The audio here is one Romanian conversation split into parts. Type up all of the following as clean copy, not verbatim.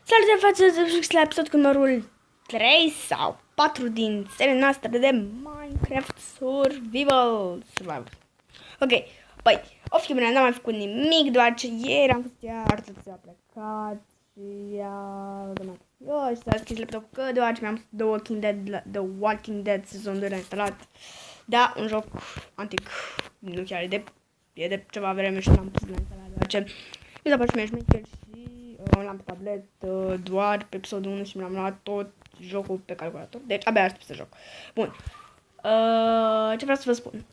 Salutare față la episod cu numărul 3 sau 4 din seria noastră de Minecraft Survival. Ok, păi, o fi bine, n-am mai făcut nimic, doar ce ieri am fost iar, toți au plecat și eu și s-a deschis laptop că deoarece mi-am The Walking Dead sezon 2 instalat. Da, un joc antic, nu chiar e de ceva vreme și l-am pus la instalat, deoarece mi s-a părut șmecher și l-am pe tablet doar pe episodul 1 și mi-am luat tot jocul pe calculator. Deci abia aștept să joc. Bun. Ce vreau să vă spun?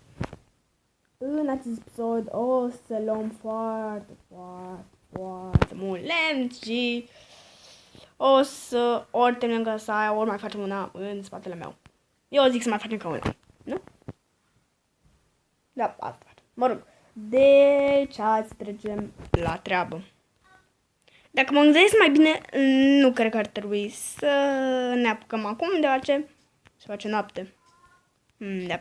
În acest episod o să luăm foarte mult lemn și o să ori terminăm casa aia, ori mai facem una în spatele meu. Eu zic să mai facem ca una. Nu? Da, asta facem. Mă rog. Deci, hai să trecem la treabă. Dacă mă gândesc mai bine, nu cred că ar trebui să ne apucăm acum, deoarece se face noapte. Da.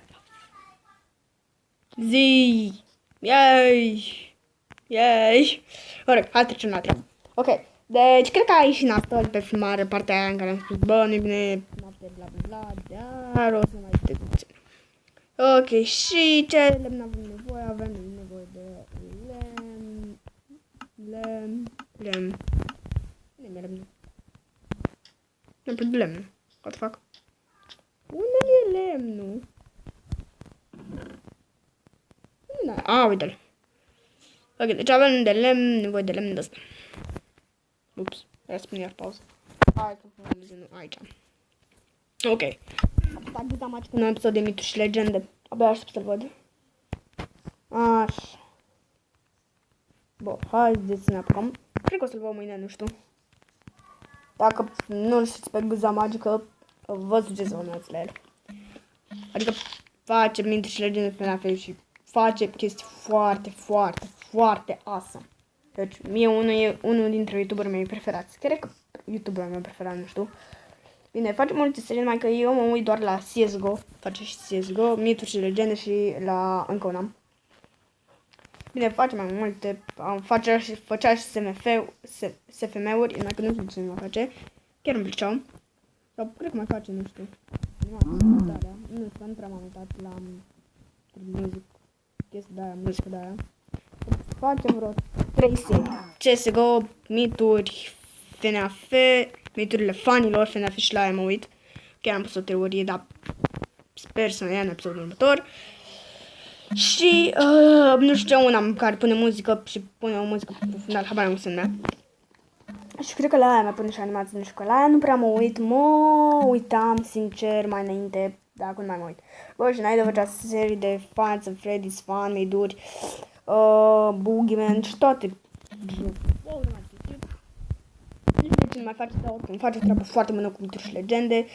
Zi! Yay! Oricum, hai trecem la treabă. Ok, deci cred că ai și nasol pe filmare partea aia în care am spus, bă, nu-i bine, noapte, bla bla bla, dar o să mai te puțin. Ok, și ce lemn avem nevoie? Avem nevoie de lemn. Am pierdut lemnul. What the fuck? Unde e lemnul? Uite-l. Ok, deci avem de lemn, nevoie de lemn de ăsta. Ups, vreau să pun iar pauză. Hai să punem aici. Ok. Am stat dezamăgit cu un episod de mituri și legende. Abia aștept să-l văd. Așa. Bă, haideți să ne apucăm. Cred că o să-l văd mâine, nu știu. Dacă nu știți pe Guza Magică, vă sugeți să vă unați la el. Adică face mituri și legende pe la fel și face chestii foarte awesome. Deci mie unul dintre youtuberii mei preferați. Cred că youtuberul meu preferat, nu știu. Bine, face multe serii, mai că eu mă uit doar la CSGO. Face și CSGO, mituri și legende și la încă un am. Bine, face mai multe. Făcea și SFM-uri, dacă nu știu ce mai face. Chiar îmi plăceau. Sau cred că mai face, nu știu. Nu știu, nu prea m-am uitat la muzică. Chestii de aia, muzică de aia. Facem vreo 3 serii. CSGO, mituri, FNAF, miturile fanilor, FNAF și la aia mă uit. Chiar am pus o teorie, dar sper să ne ia în episodul următor. Și nu știu ce una care pune muzică și pune o muzică profundă, habar nu se numea. Și cred că la aia mai pune și animații, nu știu că la aia nu prea mă uit, uitam sincer mai înainte, dar acum mai mă uit. Bă, și înainte făcea serii de Fights of Freddy's, Fan, Made-uri, Boogeyman și toate. Nu mai face, dar oricum face treabă foarte bună cu mituri și legende.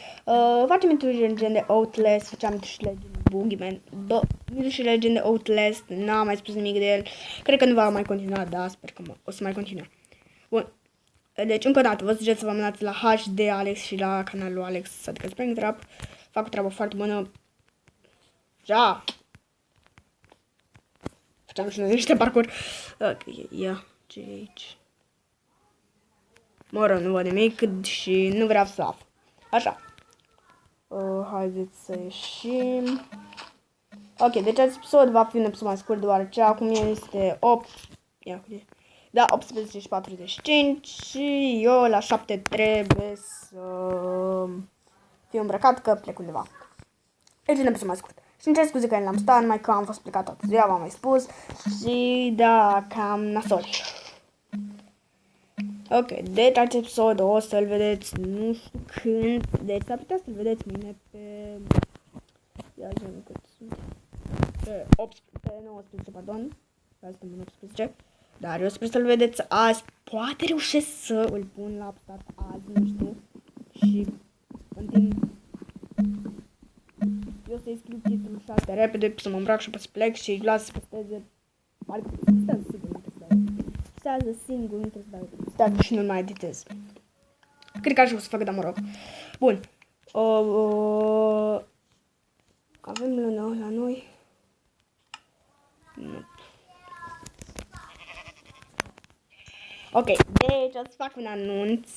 Face mituri și legende Outlast, făceam mituri și legende Boogeyman. Bă, mituri și legende Outlast, n-am mai spus nimic de el. Cred că nu va mai continua, da, sper că o să mai continue. Bun. Deci, încă o dată, vă sugerez să vă abonați la HD Alex și la canalul Alex, adică Springtrap. Fac o treabă foarte bună. Ja! Făceam și noi niște parcuri. Ok, ia, ce e aici? Mă rog, nu văd nimic și nu vreau să aflu. Așa. Haideți să ieșim. Ok, deci acest episod va fi un episod mai scurt, deoarece acum este 8. Ia, da, 18 și 45 și eu la 7 trebuie să fiu îmbrăcat că plec undeva. Deci un episod mai scurt. Și îmi cer scuze că l-am stat, numai că am fost plecat toată ziua, v-am mai spus. Și da, cam nasol. Ok, deci acest episod o să-l vedeți nu știu când, deci s-ar putea să-l vedeți mâine pe... Ia zi cât sunt... Pe 19, pardon. Pe suntem în 18. Dar eu sper să-l vedeți azi. Poate reușesc să îl pun la stat azi, nu știu. Și în timp... Eu să-i scriu titlul 6 repede, să mă îmbrac și să plec și las să posteze. Adică stează sigur, nu trebuie să stează singur, nu trebuie să dau. Stează și nu mai editez. Cred că așa o să fac, dar mă rog. Bun. Avem lână la noi. Nu. Ok, deci o să fac un anunț.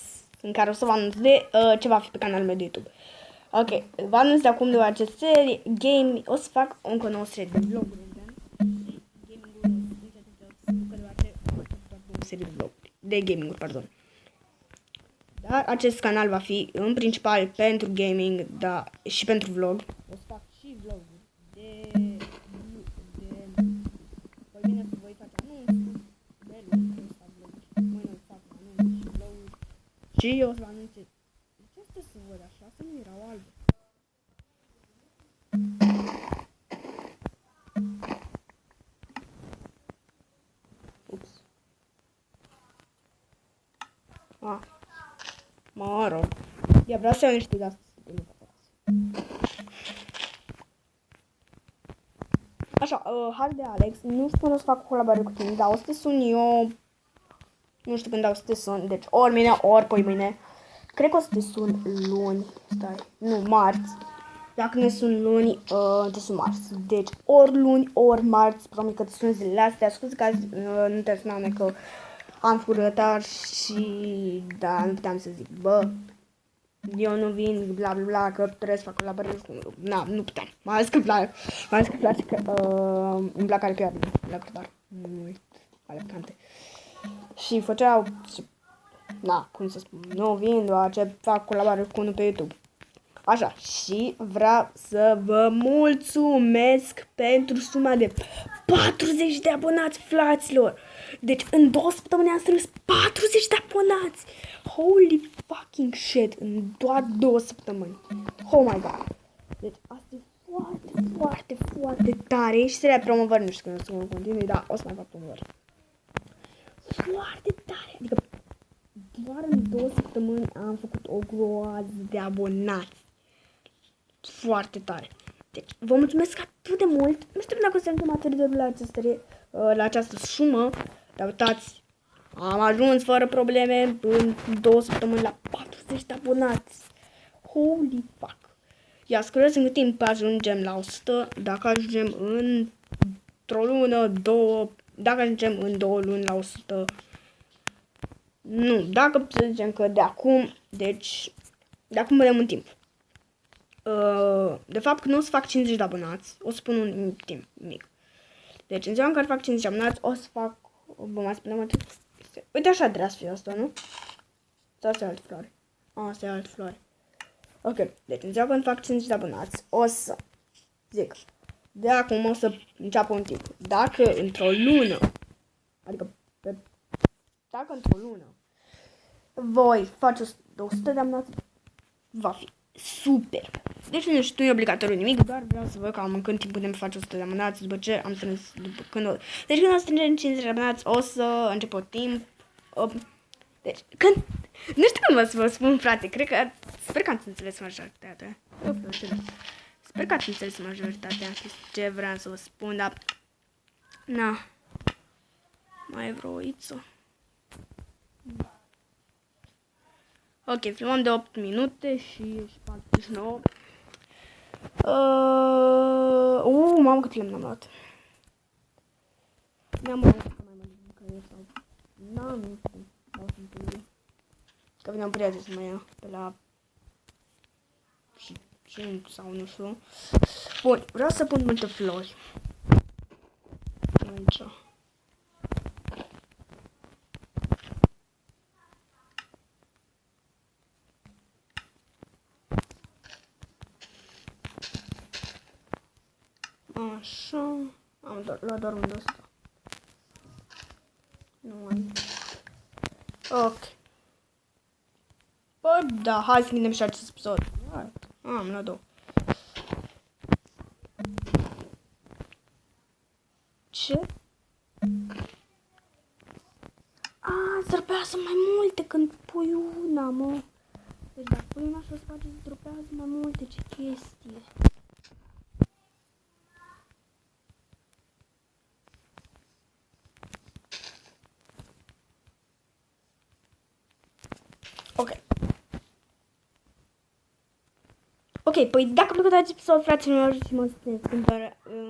în care o să vă anunț de ce va fi pe canalul meu de YouTube. Ok, vă anunț de acum de acest serie game, o să fac încă o nouă serie de vloguri. Serie de vloguri, de gaming, pardon. Dar acest canal va fi în principal pentru gaming, da, și pentru vlog. O să fac și vloguri păi bine să voi face anunțuri de lucruri, să fac vloguri. Mâine o să fac anunțuri și vloguri. Și o să vă anunțe. Ce este să văd așa? Să nu erau albe. Ups. Mă rog. Ia vreau să iau niște de astea. Așa, hai de Alex. Nu știu când o să fac o colaborare cu tine, dar o să te sun eu. Nu știu când o să te sun. Deci ori mâine, ori poi mâine. Cred că o să te sun luni. Stai. Nu, marți. Dacă ne sun luni, te sun marți. Deci ori luni, ori marți. Promit că te sun zilele astea. Scuze că azi nu te sunam, că am făcut rătar și da, nu puteam să zic, bă, eu nu vin, bla bla bla, că trebuie să fac colaborare cu unul. Na, nu puteam. Mai ales că place că îmi plac caricaturele, nu uit, ale cante. Și făceau, na, cum să spun, nu vin, doar ce fac colaborare cu unul pe YouTube. Așa, și vreau să vă mulțumesc pentru suma de 40 de abonați, fraților. Deci în 2 săptămâni am strâns 40 de abonați. Holy fucking shit, în doar 2 săptămâni. Oh my god. Deci asta e foarte tare. Și seria promovări, nu știu când o să mă continui, dar o să mai fac promovări. Foarte tare. Adică doar în 2 săptămâni am făcut o groază de abonați. Foarte tare. Deci, vă mulțumesc atât de mult. Nu știu dacă o să ajungem atât de la această sumă. Dar uitați, am ajuns fără probleme în 2 săptămâni la 40 de abonați. Holy fuck. Ia, scrieți în cât timp ajungem la 100. Dacă ajungem într-o lună, 2. Dacă ajungem în 2 luni la 100. Nu, dacă să zicem că de acum, deci, de acum vedem un timp. De fapt, când o să fac 50 de abonați, o să pun un timp mic. Deci, în ziua în care fac 50 de abonați, o să fac... Vă mai spunem atât. Uite așa trebuie să fie asta, nu? Sau asta e altă floare? Asta e altă floare. Ok, deci în ziua când fac 50 de abonați, o să zic, de acum o să înceapă un timp. Dacă într-o lună, adică, dacă într-o lună voi face 100 de abonați, va fi super. Deci nu știu, nu e obligatoriu nimic, doar vreau să văd cam în cât timp putem face 100 de abonați după ce am strâns, deci când o strângem 50 de abonați, o să încep o timp. Deci, când, nu știu cum să vă spun, frate, sper că ați înțeles majoritatea. Sper că ați înțeles majoritatea ce vreau să vă spun, dar, na, mai e vreo oiță. Ok, filmăm de 8 minute și 49. Mamă, cât lemn am luat. Ne-am luat că mai mult că eu sau... Nu știu. Că vine un prieten să mă ia pe la... 5 sau nu știu. Bun, vreau să pun multe flori. Aici. Așa, am luat doar unde ăsta. Nu mai. Ok. Bă, da, hai să gândim și acest episod. Am luat 2. Ce? Zdropează mai multe când pui una, mă. Deci dacă pui una și o să faci, zdropează mai multe, ce chestie. Ok, păi dacă vă plăcut acest episod, fraților, și mă susțineți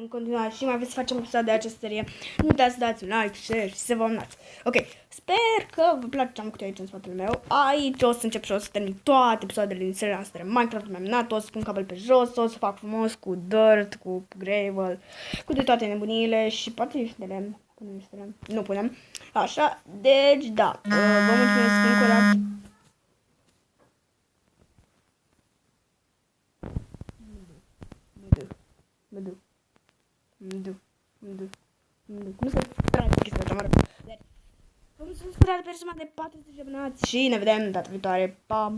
în continuare și mai vreți să facem episod de această serie, nu uitați să dați un like, share și să vă abonați. Ok, sper că vă place ce am făcut aici în spatele meu. Aici o să încep și o să termin toate episoadele din seria asta de Minecraft. Mi-am minat, o să pun cabel pe jos, o să fac frumos cu dirt, cu gravel, cu de toate nebunile și poate și de lemn. Punem și de lemn. Nu punem. Așa, deci da, vă mulțumesc încă o dată. Cum să tragi chestia asta, mă rog. Vă mulțumesc pentru persoana de 40 de abonați și ne vedem data viitoare. Pa!